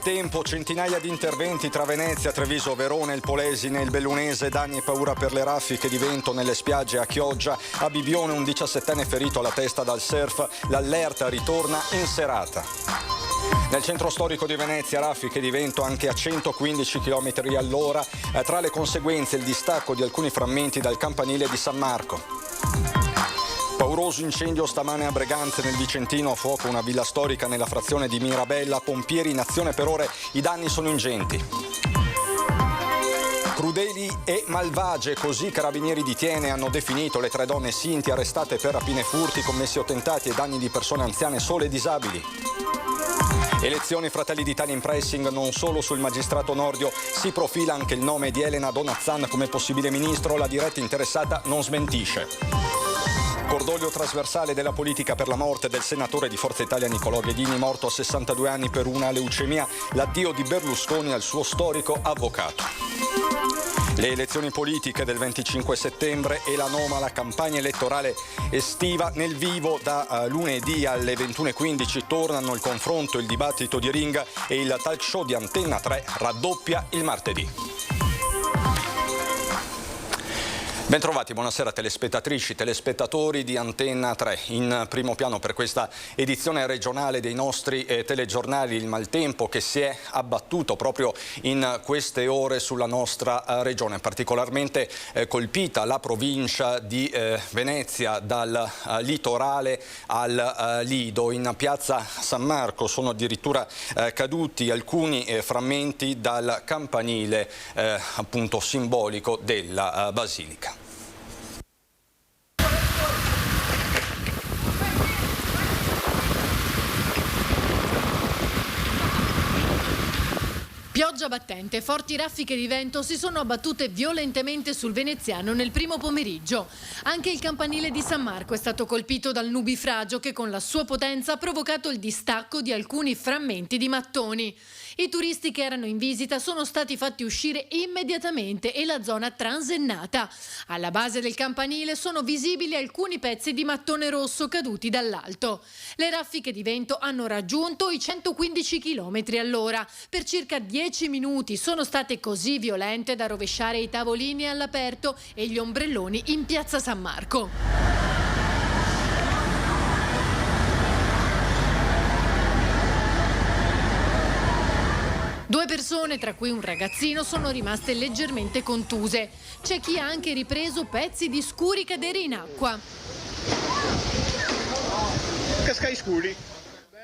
Maltempo, centinaia di interventi tra Venezia, Treviso, Verona, il Polesine, il Bellunese, danni e paura per le raffiche di vento nelle spiagge a Chioggia, a Bibione un 17enne ferito alla testa dal surf, l'allerta ritorna in serata. Nel centro storico di Venezia raffiche di vento anche a 115 km all'ora, tra le conseguenze il distacco di alcuni frammenti dal campanile di San Marco. Pauroso incendio stamane a Breganze nel Vicentino, a fuoco una villa storica nella frazione di Mirabella, pompieri in azione per ore, i danni sono ingenti. Crudeli e malvagie, così Carabinieri di Thiene hanno definito le 3 donne sinti arrestate per rapine e furti commessi o tentati ai danni di persone anziane, sole e disabili. Elezioni Fratelli d'Italia in pressing non solo sul magistrato Nordio, si profila anche il nome di Elena Donazzan come possibile ministro, la diretta interessata non smentisce. Cordoglio trasversale della politica per la morte del senatore di Forza Italia Nicolò Ghedini, morto a 62 anni per una leucemia, l'addio di Berlusconi al suo storico avvocato. Le elezioni politiche del 25 settembre e l'anomala campagna elettorale estiva nel vivo. Da lunedì alle 21:15 tornano il confronto, il dibattito di ring e il talk show di Antenna 3 raddoppia il martedì. Bentrovati, buonasera telespettatrici, telespettatori di Antenna 3. In primo piano per questa edizione regionale dei nostri telegiornali il maltempo che si è abbattuto proprio in queste ore sulla nostra regione, particolarmente colpita la provincia di Venezia dal litorale al Lido. In piazza San Marco sono addirittura caduti alcuni frammenti dal campanile appunto simbolico della Basilica. Pioggia battente e forti raffiche di vento si sono abbattute violentemente sul veneziano nel primo pomeriggio. Anche il campanile di San Marco è stato colpito dal nubifragio che con la sua potenza ha provocato il distacco di alcuni frammenti di mattoni. I turisti che erano in visita sono stati fatti uscire immediatamente e la zona transennata. Alla base del campanile sono visibili alcuni pezzi di mattone rosso caduti dall'alto. Le raffiche di vento hanno raggiunto i 115 km all'ora. Per circa 10 minuti sono state così violente da rovesciare i tavolini all'aperto e gli ombrelloni in piazza San Marco. Due persone, tra cui un ragazzino, sono rimaste leggermente contuse. C'è chi ha anche ripreso pezzi di scuri cadere in acqua. Cascai scuri.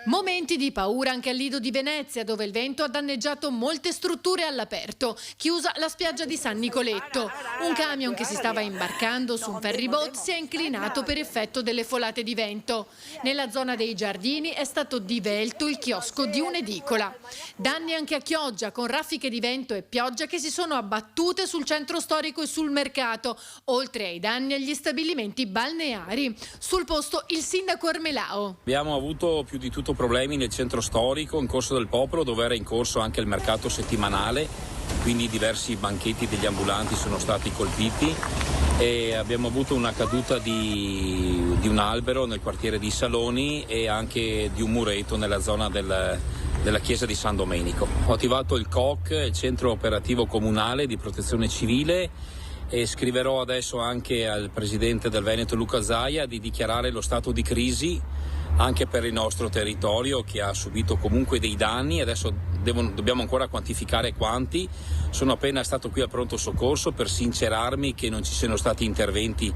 Momenti di paura anche al Lido di Venezia, dove il vento ha danneggiato molte strutture all'aperto. Chiusa la spiaggia di San Nicoletto. Un camion che si stava imbarcando su un ferryboat si è inclinato per effetto delle folate di vento. Nella zona dei giardini è stato divelto il chiosco di un'edicola. Danni anche a Chioggia, con raffiche di vento e pioggia che si sono abbattute sul centro storico e sul mercato, oltre ai danni agli stabilimenti balneari. Sul posto il sindaco Armelao. Abbiamo avuto più di tutto problemi nel centro storico, in Corso del Popolo, dove era in corso anche il mercato settimanale, quindi diversi banchetti degli ambulanti sono stati colpiti e abbiamo avuto una caduta di un albero nel quartiere di Saloni e anche di un muretto nella zona della chiesa di San Domenico. Ho attivato il COC, il centro operativo comunale di protezione civile, e scriverò adesso anche al presidente del Veneto Luca Zaia di dichiarare lo stato di crisi anche per il nostro territorio, che ha subito comunque dei danni. Adesso dobbiamo ancora quantificare quanti. Sono appena stato qui al pronto soccorso per sincerarmi che non ci siano stati interventi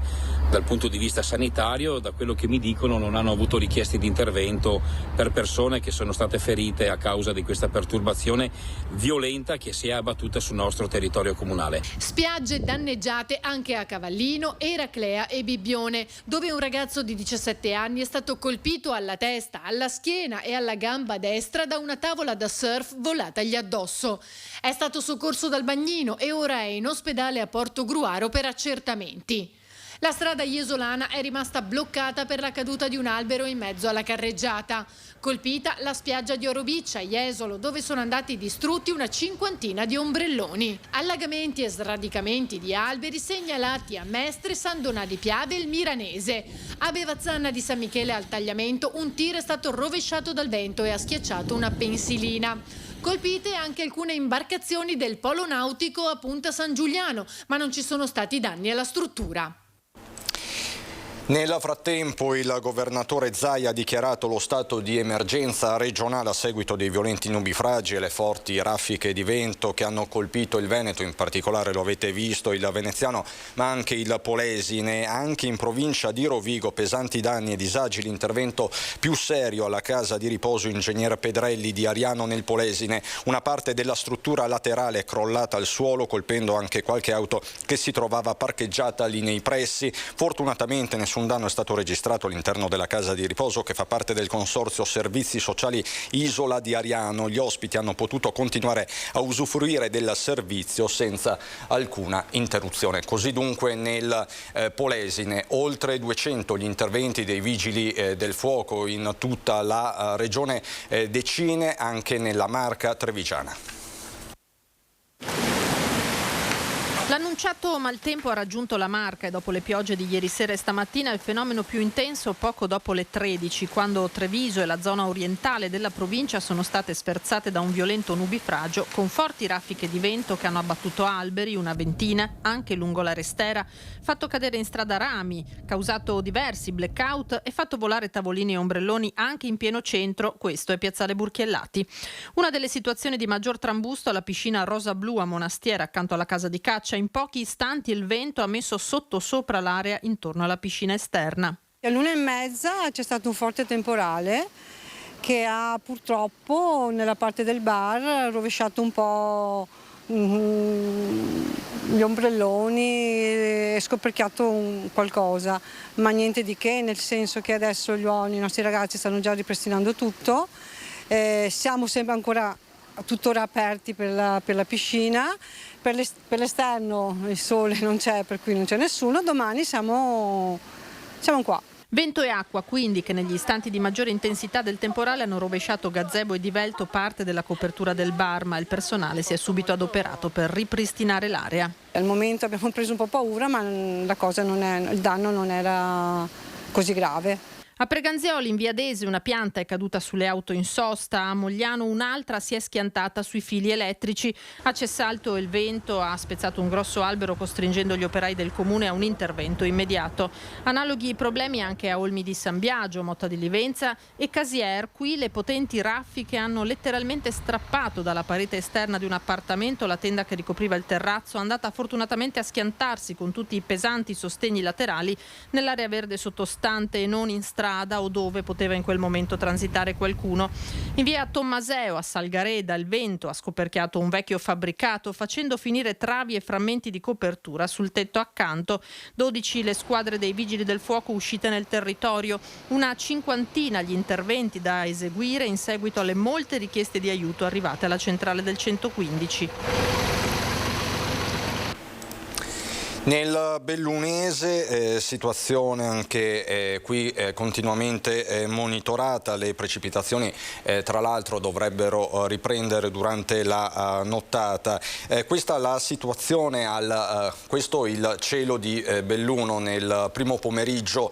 dal punto di vista sanitario. Da quello che mi dicono non hanno avuto richieste di intervento per persone che sono state ferite a causa di questa perturbazione violenta che si è abbattuta sul nostro territorio comunale. Spiagge danneggiate anche a Cavallino, Eraclea e Bibbione, dove un ragazzo di 17 anni è stato colpito alla testa, alla schiena e alla gamba destra da una tavola da surf volatagli addosso. È stato soccorso dal bagnino e ora è in ospedale a Portogruaro per accertamenti. La strada iesolana è rimasta bloccata per la caduta di un albero in mezzo alla carreggiata. Colpita la spiaggia di Orobiccia, Jesolo, dove sono andati distrutti una cinquantina di ombrelloni. Allagamenti e sradicamenti di alberi segnalati a Mestre, San Donà di Piave e il Miranese. A Bevazzana di San Michele al Tagliamento un tir è stato rovesciato dal vento e ha schiacciato una pensilina. Colpite anche alcune imbarcazioni del polo nautico a Punta San Giuliano, ma non ci sono stati danni alla struttura. Nel frattempo il governatore Zaia ha dichiarato lo stato di emergenza regionale a seguito dei violenti nubifragi e le forti raffiche di vento che hanno colpito il Veneto, in particolare lo avete visto il Veneziano ma anche il Polesine, anche in provincia di Rovigo pesanti danni e disagi, l'intervento più serio alla casa di riposo Ingegner Pedrelli di Ariano nel Polesine, una parte della struttura laterale è crollata al suolo colpendo anche qualche auto che si trovava parcheggiata lì nei pressi, fortunatamente nessun danno è stato registrato all'interno della casa di riposo che fa parte del consorzio servizi sociali Isola di Ariano. Gli ospiti hanno potuto continuare a usufruire del servizio senza alcuna interruzione. Così dunque nel Polesine oltre 200 gli interventi dei vigili del fuoco in tutta la regione, decine anche nella Marca trevigiana. L'annunciato maltempo ha raggiunto la Marca e dopo le piogge di ieri sera e stamattina il fenomeno più intenso poco dopo le 13, quando Treviso e la zona orientale della provincia sono state sferzate da un violento nubifragio con forti raffiche di vento che hanno abbattuto alberi, una ventina, anche lungo la Restera, fatto cadere in strada rami, causato diversi blackout e fatto volare tavolini e ombrelloni anche in pieno centro, questo è Piazzale Burchiellati. Una delle situazioni di maggior trambusto è la piscina Rosa Blu a Monastiera, accanto alla casa di caccia. In pochi istanti il vento ha messo sottosopra l'area intorno alla piscina esterna. All'1:30 c'è stato un forte temporale che ha purtroppo nella parte del bar rovesciato un po' gli ombrelloni e scoperchiato qualcosa, ma niente di che, nel senso che adesso i nostri ragazzi stanno già ripristinando tutto, siamo sempre ancora tuttora aperti per la piscina, per l'esterno il sole non c'è, per cui non c'è nessuno, domani siamo qua. Vento e acqua quindi che negli istanti di maggiore intensità del temporale hanno rovesciato gazebo e divelto parte della copertura del bar, ma il personale si è subito adoperato per ripristinare l'area. Al momento abbiamo preso un po' paura, ma il danno non era così grave. A Preganzioli, in via Dese, una pianta è caduta sulle auto in sosta. A Mogliano un'altra si è schiantata sui fili elettrici. A Cessalto il vento ha spezzato un grosso albero costringendo gli operai del comune a un intervento immediato. Analoghi problemi anche a Olmi di San Biagio, Motta di Livenza e Casier. Qui le potenti raffiche hanno letteralmente strappato dalla parete esterna di un appartamento la tenda che ricopriva il terrazzo, andata fortunatamente a schiantarsi con tutti i pesanti sostegni laterali nell'area verde sottostante e non in strada o dove poteva in quel momento transitare qualcuno. In via Tommaseo a Salgareda il vento ha scoperchiato un vecchio fabbricato facendo finire travi e frammenti di copertura sul tetto accanto. 12 le squadre dei vigili del fuoco uscite nel territorio, una cinquantina gli interventi da eseguire in seguito alle molte richieste di aiuto arrivate alla centrale del 115. Nel Bellunese situazione anche qui continuamente monitorata, le precipitazioni tra l'altro dovrebbero riprendere durante la nottata. Questa è la situazione, questo il cielo di Belluno nel primo pomeriggio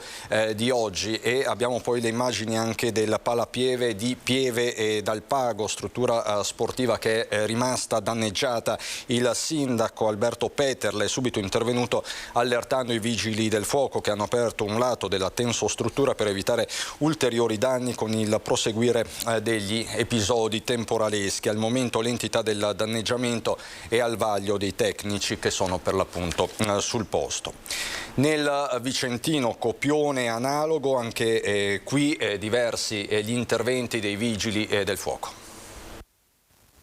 di oggi e abbiamo poi le immagini anche del Palapieve di Pieve e d'Alpago, struttura sportiva che è rimasta danneggiata. Il sindaco Alberto Peterle è subito intervenuto allertando i vigili del fuoco che hanno aperto un lato della tensostruttura per evitare ulteriori danni con il proseguire degli episodi temporaleschi. Al momento l'entità del danneggiamento è al vaglio dei tecnici che sono per l'appunto sul posto. Nel Vicentino copione analogo, anche qui diversi gli interventi dei vigili del fuoco.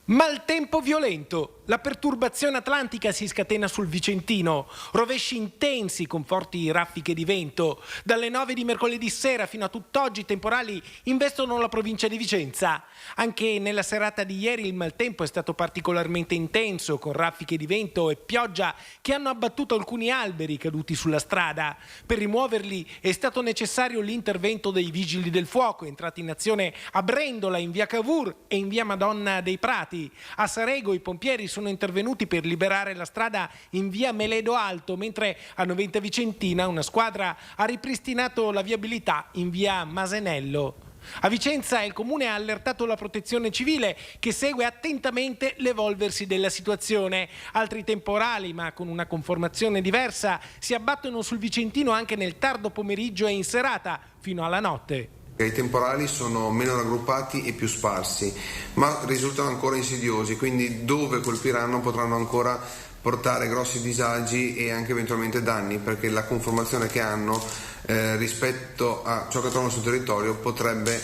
Maltempo violento. La perturbazione atlantica si scatena sul Vicentino. Rovesci intensi con forti raffiche di vento. Dalle 9 di mercoledì sera fino a tutt'oggi temporali investono la provincia di Vicenza. Anche nella serata di ieri il maltempo è stato particolarmente intenso, con raffiche di vento e pioggia che hanno abbattuto alcuni alberi caduti sulla strada. Per rimuoverli è stato necessario l'intervento dei vigili del fuoco, entrati in azione a Brendola, in via Cavour e in via Madonna dei Prati. A Sarego i pompieri sono intervenuti per liberare la strada in via Meledo Alto, mentre a Noventa Vicentina una squadra ha ripristinato la viabilità in via Masenello. A Vicenza il comune ha allertato la protezione civile che segue attentamente l'evolversi della situazione. Altri temporali, ma con una conformazione diversa, si abbattono sul Vicentino anche nel tardo pomeriggio e in serata, fino alla notte. I temporali sono meno raggruppati e più sparsi, ma risultano ancora insidiosi, quindi dove colpiranno potranno ancora portare grossi disagi e anche eventualmente danni, perché la conformazione che hanno rispetto a ciò che trovano sul territorio potrebbe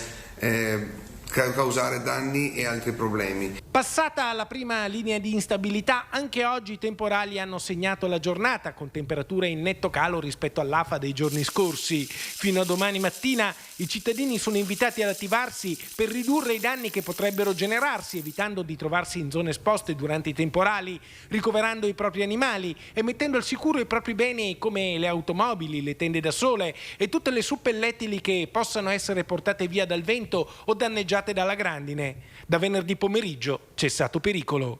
causare danni e altri problemi. Passata la prima linea di instabilità, anche oggi i temporali hanno segnato la giornata con temperature in netto calo rispetto all'afa dei giorni scorsi. Fino a domani mattina i cittadini sono invitati ad attivarsi per ridurre i danni che potrebbero generarsi, evitando di trovarsi in zone esposte durante i temporali, ricoverando i propri animali e mettendo al sicuro i propri beni come le automobili, le tende da sole e tutte le suppellettili che possano essere portate via dal vento o danneggiate dalla grandine. Da venerdì pomeriggio cessato pericolo.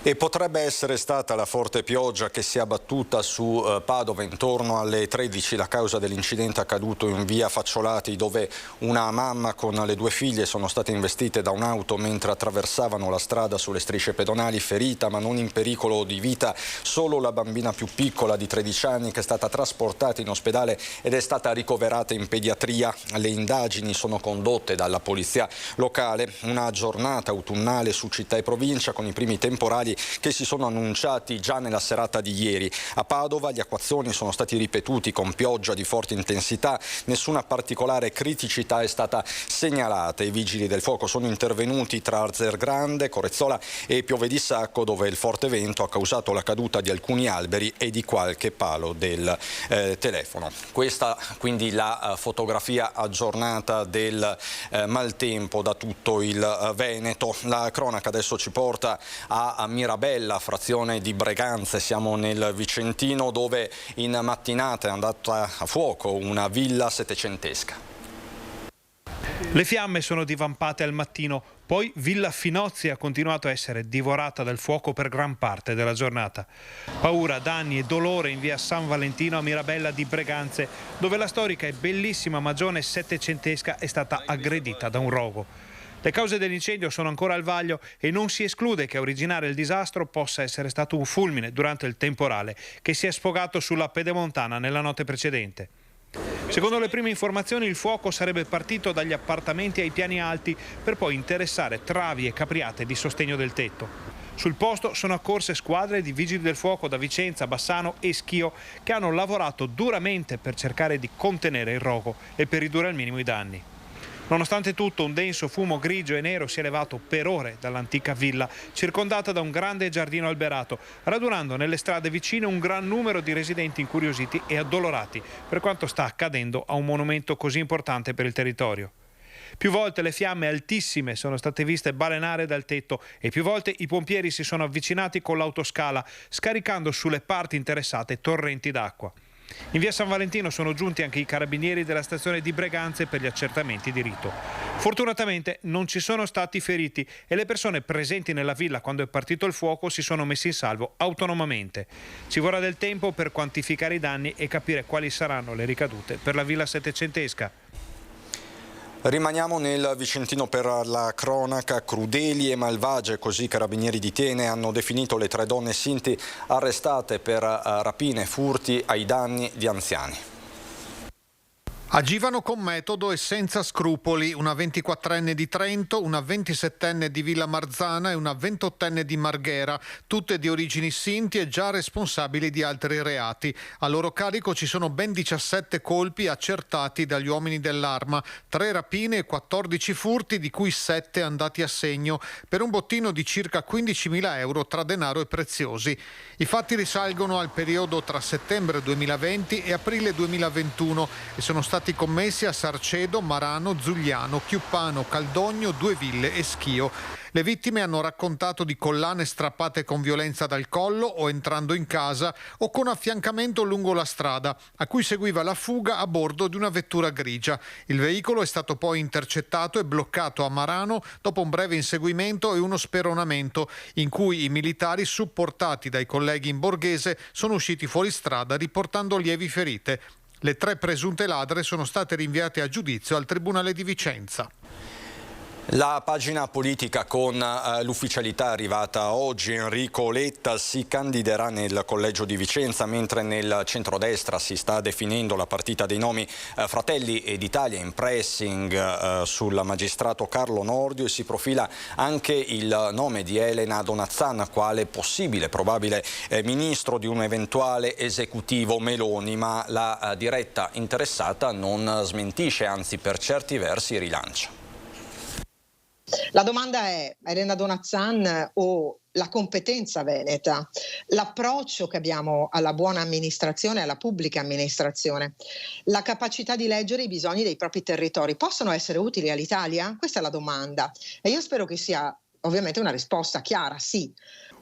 E potrebbe essere stata la forte pioggia che si è abbattuta su Padova intorno alle 13 la causa dell'incidente accaduto in via Facciolati, dove una mamma con le 2 figlie sono state investite da un'auto mentre attraversavano la strada sulle strisce pedonali, ferita ma non in pericolo di vita solo la bambina più piccola di 13 anni, che è stata trasportata in ospedale ed è stata ricoverata in pediatria. Le indagini sono condotte dalla polizia locale. Una giornata autunnale su città e provincia con i primi temporali che si sono annunciati già nella serata di ieri. A Padova gli acquazzoni sono stati ripetuti con pioggia di forte intensità, nessuna particolare criticità è stata segnalata. I vigili del fuoco sono intervenuti tra Arzergrande, Corezzola e Piove di Sacco, dove il forte vento ha causato la caduta di alcuni alberi e di qualche palo del telefono. Questa quindi la fotografia aggiornata del maltempo da tutto il Veneto. La cronaca adesso ci porta a Mirabella, frazione di Breganze, siamo nel Vicentino, dove in mattinata è andata a fuoco una villa settecentesca. Le fiamme sono divampate al mattino, poi Villa Finozzi ha continuato a essere divorata dal fuoco per gran parte della giornata. Paura, danni e dolore in via San Valentino a Mirabella di Breganze, dove la storica e bellissima magione settecentesca è stata aggredita da un rogo. Le cause dell'incendio sono ancora al vaglio e non si esclude che a originare il disastro possa essere stato un fulmine durante il temporale che si è sfogato sulla Pedemontana nella notte precedente. Secondo le prime informazioni il fuoco sarebbe partito dagli appartamenti ai piani alti per poi interessare travi e capriate di sostegno del tetto. Sul posto sono accorse squadre di vigili del fuoco da Vicenza, Bassano e Schio che hanno lavorato duramente per cercare di contenere il rogo e per ridurre al minimo i danni. Nonostante tutto, un denso fumo grigio e nero si è elevato per ore dall'antica villa, circondata da un grande giardino alberato, radunando nelle strade vicine un gran numero di residenti incuriositi e addolorati per quanto sta accadendo a un monumento così importante per il territorio. Più volte le fiamme altissime sono state viste balenare dal tetto e più volte i pompieri si sono avvicinati con l'autoscala, scaricando sulle parti interessate torrenti d'acqua. In via San Valentino sono giunti anche i carabinieri della stazione di Breganze per gli accertamenti di rito. Fortunatamente non ci sono stati feriti e le persone presenti nella villa quando è partito il fuoco si sono messi in salvo autonomamente. Ci vorrà del tempo per quantificare i danni e capire quali saranno le ricadute per la villa settecentesca. Rimaniamo nel Vicentino per la cronaca. Crudeli e malvagie, così i carabinieri di Tiene hanno definito le 3 donne sinti arrestate per rapine e furti ai danni di anziani. Agivano con metodo e senza scrupoli. Una 24enne di Trento, una 27enne di Villa Marzana e una 28enne di Marghera, tutte di origini sinti e già responsabili di altri reati. A loro carico ci sono ben 17 colpi accertati dagli uomini dell'Arma, 3 rapine e 14 furti, di cui 7 andati a segno, per un bottino di circa 15.000 euro tra denaro e preziosi. I fatti risalgono al periodo tra settembre 2020 e aprile 2021 e sono stati commessi a Sarcedo, Marano, Zugliano, Chiuppano, Caldogno, Due Ville e Schio. Le vittime hanno raccontato di collane strappate con violenza dal collo o entrando in casa o con affiancamento lungo la strada, a cui seguiva la fuga a bordo di una vettura grigia. Il veicolo è stato poi intercettato e bloccato a Marano dopo un breve inseguimento e uno speronamento, in cui i militari, supportati dai colleghi in borghese, sono usciti fuori strada riportando lievi ferite. Le 3 presunte ladre sono state rinviate a giudizio al Tribunale di Vicenza. La pagina politica con l'ufficialità arrivata oggi. Enrico Letta si candiderà nel collegio di Vicenza, mentre nel centrodestra si sta definendo la partita dei nomi. Fratelli d'Italia in pressing sul magistrato Carlo Nordio, e si profila anche il nome di Elena Donazzan quale possibile, probabile ministro di un eventuale esecutivo Meloni, ma la diretta interessata non smentisce, anzi per certi versi rilancia. La domanda è: Elena Donazzan o la competenza veneta, l'approccio che abbiamo alla buona amministrazione, alla pubblica amministrazione, la capacità di leggere i bisogni dei propri territori possono essere utili all'Italia? Questa è la domanda, e io spero che sia ovviamente una risposta chiara, sì.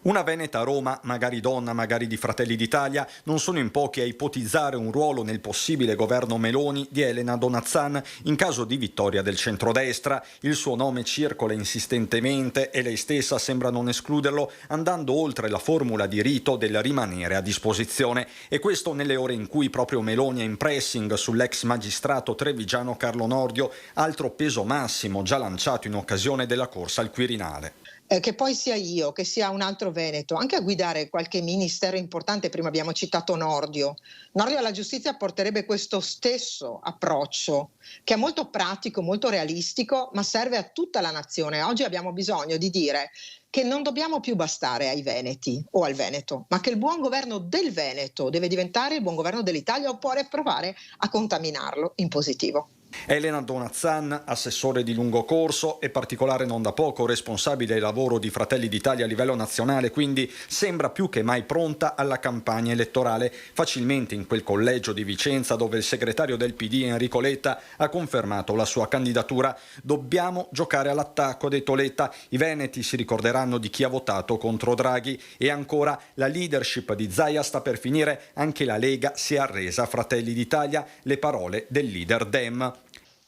Una veneta a Roma, magari donna, magari di Fratelli d'Italia, non sono in pochi a ipotizzare un ruolo nel possibile governo Meloni di Elena Donazzan in caso di vittoria del centrodestra. Il suo nome circola insistentemente e lei stessa sembra non escluderlo, andando oltre la formula di rito del rimanere a disposizione. E questo nelle ore in cui proprio Meloni è in pressing sull'ex magistrato trevigiano Carlo Nordio, altro peso massimo già lanciato in occasione della corsa al Quirinale. Che poi sia io, che sia un altro veneto, anche a guidare qualche ministero importante. Prima abbiamo citato Nordio. Nordio alla giustizia porterebbe questo stesso approccio, che è molto pratico, molto realistico, ma serve a tutta la nazione. Oggi abbiamo bisogno di dire che non dobbiamo più bastare ai veneti o al Veneto, ma che il buon governo del Veneto deve diventare il buon governo dell'Italia, oppure provare a contaminarlo in positivo. Elena Donazzan, assessore di lungo corso e particolare non da poco responsabile del lavoro di Fratelli d'Italia a livello nazionale, quindi sembra più che mai pronta alla campagna elettorale, facilmente in quel collegio di Vicenza dove il segretario del PD Enrico Letta ha confermato la sua candidatura. Dobbiamo giocare all'attacco, ha detto Letta. I veneti si ricorderanno di chi ha votato contro Draghi. E ancora, la leadership di Zaia sta per finire, anche la Lega si è arresa a Fratelli d'Italia, le parole del leader Dem.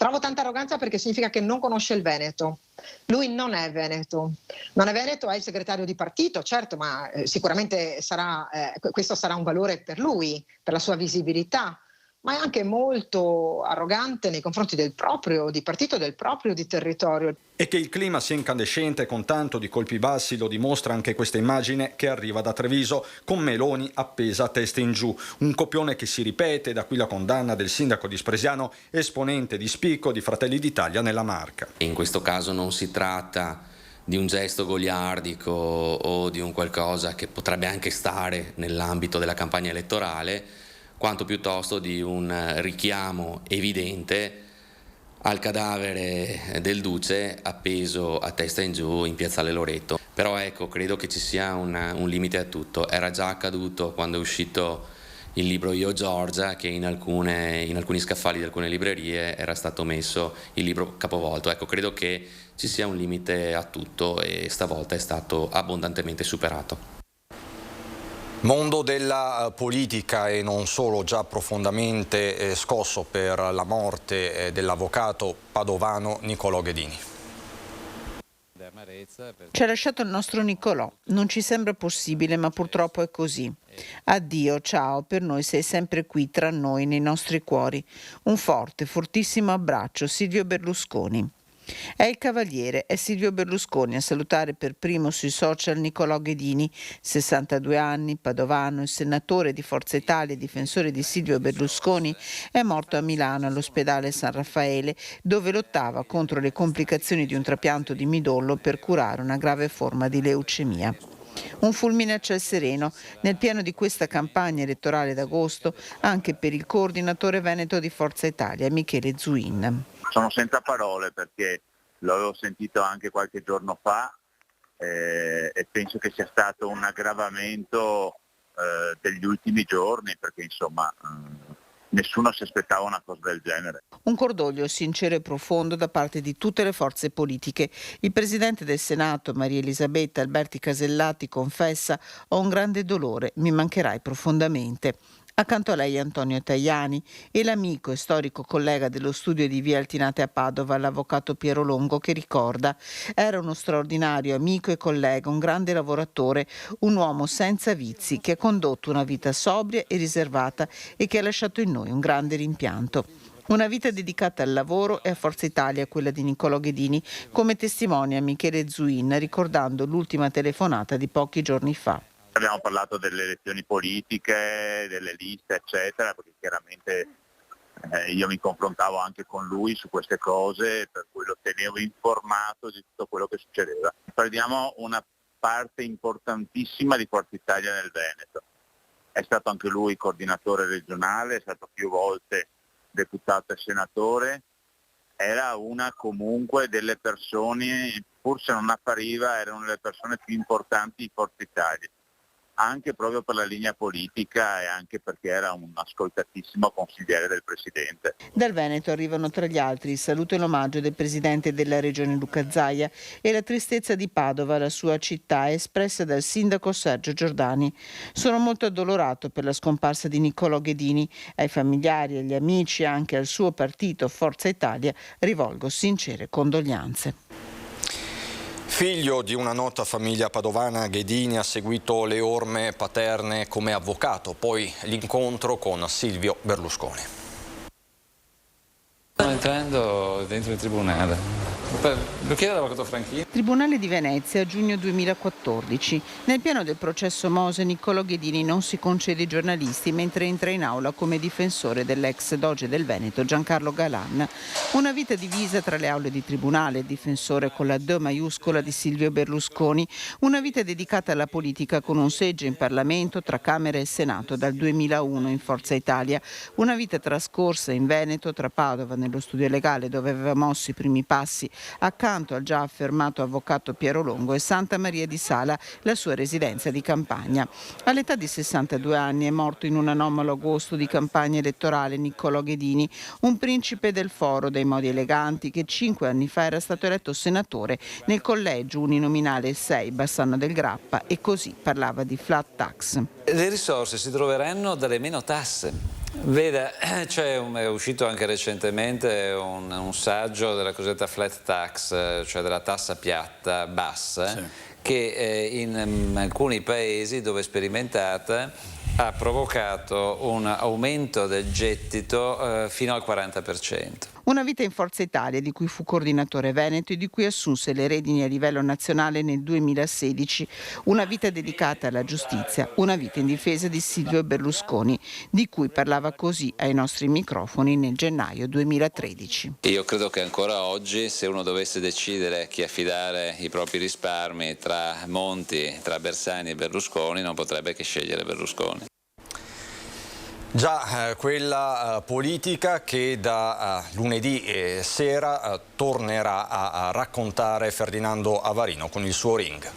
Trovo tanta arroganza perché significa che non conosce il Veneto. Lui non è veneto. Non è veneto, è il segretario di partito, certo, ma sicuramente questo sarà un valore per lui, per la sua visibilità, ma è anche molto arrogante nei confronti del proprio di partito, del proprio di territorio. E che il clima sia incandescente con tanto di colpi bassi lo dimostra anche questa immagine che arriva da Treviso, con Meloni appesa a testa in giù. Un copione che si ripete, da qui la condanna del sindaco di Spresiano, esponente di spicco di Fratelli d'Italia nella Marca. In questo caso non si tratta di un gesto goliardico o di un qualcosa che potrebbe anche stare nell'ambito della campagna elettorale, quanto piuttosto di un richiamo evidente al cadavere del Duce appeso a testa in giù in piazzale Loreto. Però ecco, credo che ci sia un limite a tutto. Era già accaduto quando è uscito il libro Io Giorgia, che in alcuni scaffali di alcune librerie era stato messo il libro capovolto. Ecco, credo che ci sia un limite a tutto e stavolta è stato abbondantemente superato. Mondo della politica e non solo, già profondamente scosso per la morte dell'avvocato padovano Nicolò Ghedini. Ci ha lasciato il nostro Nicolò, non ci sembra possibile, ma purtroppo è così. Addio, ciao, per noi sei sempre qui tra noi, nei nostri cuori. Un forte, fortissimo abbraccio, Silvio Berlusconi. È il cavaliere, è Silvio Berlusconi a salutare per primo sui social Nicolò Ghedini, 62 anni, padovano, il senatore di Forza Italia e difensore di Silvio Berlusconi, è morto a Milano all'ospedale San Raffaele, dove lottava contro le complicazioni di un trapianto di midollo per curare una grave forma di leucemia. Un fulmine a ciel sereno nel pieno di questa campagna elettorale d'agosto anche per il coordinatore veneto di Forza Italia, Michele Zuin. Sono senza parole perché l'avevo sentito anche qualche giorno fa e penso che sia stato un aggravamento degli ultimi giorni, perché insomma nessuno si aspettava una cosa del genere. Un cordoglio sincero e profondo da parte di tutte le forze politiche. Il Presidente del Senato, Maria Elisabetta Alberti Casellati, confessa: ho un grande dolore, mi mancherai profondamente. Accanto a lei Antonio Tajani e l'amico e storico collega dello studio di Via Altinate a Padova, l'avvocato Piero Longo, che ricorda: era uno straordinario amico e collega, un grande lavoratore, un uomo senza vizi che ha condotto una vita sobria e riservata e che ha lasciato in noi un grande rimpianto. Una vita dedicata al lavoro e a Forza Italia, quella di Niccolò Ghedini, come testimonia Michele Zuin, ricordando l'ultima telefonata di pochi giorni fa. Abbiamo parlato delle elezioni politiche, delle liste, eccetera, perché chiaramente io mi confrontavo anche con lui su queste cose, per cui lo tenevo informato di tutto quello che succedeva. Perdiamo una parte importantissima di Forza Italia nel Veneto. È stato anche lui coordinatore regionale, è stato più volte deputato e senatore, era una comunque delle persone, pur se non appariva, era una delle persone più importanti di Forza Italia, anche proprio per la linea politica e anche perché era un ascoltatissimo consigliere del Presidente. Dal Veneto arrivano tra gli altri il saluto e l'omaggio del Presidente della Regione Luca Zaia e la tristezza di Padova, la sua città, espressa dal sindaco Sergio Giordani. Sono molto addolorato per la scomparsa di Niccolò Ghedini. Ai familiari, agli amici e anche al suo partito Forza Italia rivolgo sincere condoglianze. Figlio di una nota famiglia padovana, Ghedini ha seguito le orme paterne come avvocato, poi l'incontro con Silvio Berlusconi. Sto entrando dentro il tribunale. Lo chiedo all'avvocato Franchini. Tribunale di Venezia, giugno 2014. Nel piano del processo Mose, Niccolò Ghedini non si concede ai giornalisti mentre entra in aula come difensore dell'ex doge del Veneto Giancarlo Galan. Una vita divisa tra le aule di tribunale, difensore con la D maiuscola di Silvio Berlusconi, una vita dedicata alla politica con un seggio in Parlamento tra Camera e Senato dal 2001 in Forza Italia, una vita trascorsa in Veneto tra Padova nello studio legale dove aveva mosso i primi passi accanto al già affermato avvocato Piero Longo e Santa Maria di Sala, la sua residenza di campagna. All'età di 62 anni è morto in un anomalo agosto di campagna elettorale Niccolò Ghedini, un principe del foro dei modi eleganti che 5 anni fa era stato eletto senatore nel collegio uninominale 6 Bassano del Grappa e così parlava di flat tax. Le risorse si troveranno dalle meno tasse. Veda, è uscito anche recentemente un saggio della cosiddetta flat tax, cioè della tassa piatta bassa, sì, che in alcuni paesi dove è sperimentata ha provocato un aumento del gettito fino al 40%. Una vita in Forza Italia di cui fu coordinatore veneto e di cui assunse le redini a livello nazionale nel 2016. Una vita dedicata alla giustizia, una vita in difesa di Silvio Berlusconi, di cui parlava così ai nostri microfoni nel gennaio 2013. Io credo che ancora oggi, se uno dovesse decidere a chi affidare i propri risparmi tra Monti, tra Bersani e Berlusconi, non potrebbe che scegliere Berlusconi. Già quella politica che da lunedì sera tornerà a raccontare Ferdinando Avarino con il suo Ring.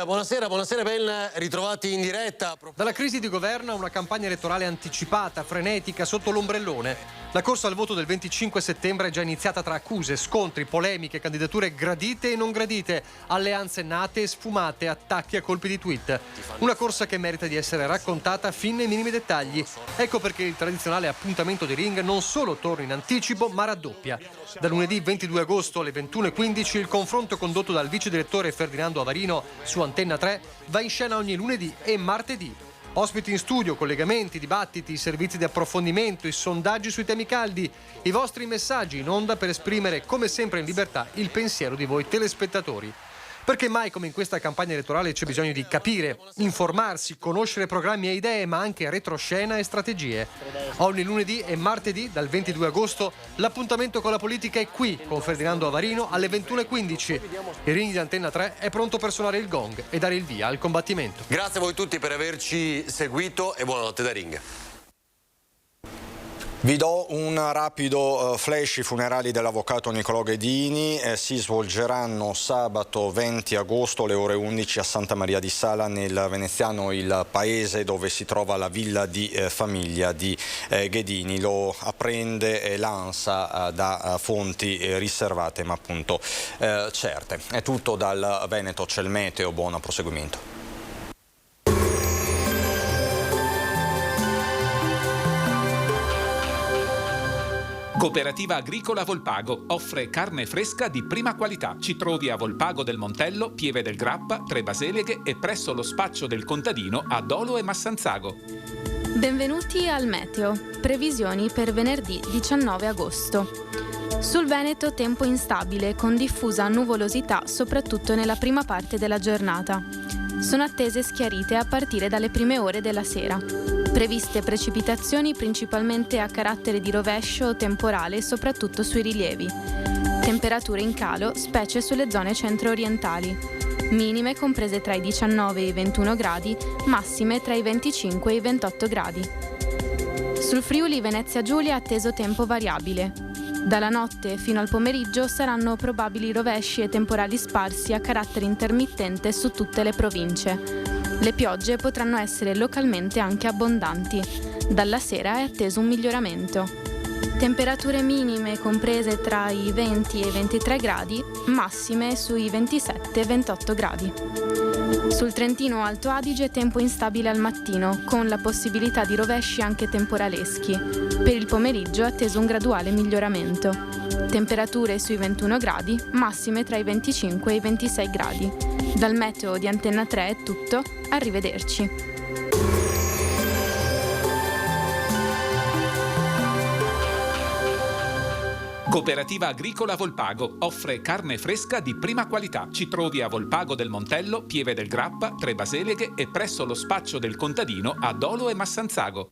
Buonasera, ben ritrovati in diretta. Dalla crisi di governo a una campagna elettorale anticipata, frenetica, sotto l'ombrellone. La corsa al voto del 25 settembre è già iniziata tra accuse, scontri, polemiche, candidature gradite e non gradite, alleanze nate e sfumate, attacchi a colpi di tweet. Una corsa che merita di essere raccontata fin nei minimi dettagli. Ecco perché il tradizionale appuntamento di Ring non solo torna in anticipo, ma raddoppia. Da lunedì 22 agosto alle 21:15 il confronto condotto dal vice direttore Ferdinando Avarino su Antenna 3 va in scena ogni lunedì e martedì. Ospiti in studio, collegamenti, dibattiti, servizi di approfondimento, i sondaggi sui temi caldi, i vostri messaggi in onda per esprimere, come sempre in libertà, il pensiero di voi telespettatori. Perché mai come in questa campagna elettorale c'è bisogno di capire, informarsi, conoscere programmi e idee, ma anche retroscena e strategie. Ogni lunedì e martedì, dal 22 agosto, l'appuntamento con la politica è qui, con Ferdinando Avarino, alle 21:15. Il Ring di Antenna 3 è pronto per suonare il gong e dare il via al combattimento. Grazie a voi tutti per averci seguito e buonanotte da Ring. Vi do un rapido flash. I funerali dell'avvocato Nicolò Ghedini si svolgeranno sabato 20 agosto alle ore 11 a Santa Maria di Sala nel veneziano, il paese dove si trova la villa di famiglia di Ghedini. Lo apprende l'ANSA da fonti riservate ma appunto certe. È tutto dal Veneto, c'è il meteo, buon proseguimento. Cooperativa Agricola Volpago offre carne fresca di prima qualità. Ci trovi a Volpago del Montello, Pieve del Grappa, Tre Baseleghe e presso lo spaccio del contadino a Dolo e Massanzago. Benvenuti al meteo. Previsioni per venerdì 19 agosto. Sul Veneto tempo instabile con diffusa nuvolosità soprattutto nella prima parte della giornata. Sono attese schiarite a partire dalle prime ore della sera. Previste precipitazioni principalmente a carattere di rovescio o temporale, soprattutto sui rilievi. Temperature in calo, specie sulle zone centro-orientali. Minime comprese tra i 19 e i 21 gradi, massime tra i 25 e i 28 gradi. Sul Friuli Venezia Giulia atteso tempo variabile. Dalla notte fino al pomeriggio saranno probabili rovesci e temporali sparsi a carattere intermittente su tutte le province. Le piogge potranno essere localmente anche abbondanti. Dalla sera è atteso un miglioramento. Temperature minime comprese tra i 20 e i 23 gradi, massime sui 27 e 28 gradi. Sul Trentino Alto Adige tempo instabile al mattino, con la possibilità di rovesci anche temporaleschi. Per il pomeriggio è atteso un graduale miglioramento. Temperature sui 21 gradi, massime tra i 25 e i 26 gradi. Dal meteo di Antenna 3 è tutto, arrivederci. Cooperativa Agricola Volpago offre carne fresca di prima qualità. Ci trovi a Volpago del Montello, Pieve del Grappa, Tre Baseleghe e presso lo spaccio del contadino a Dolo e Massanzago.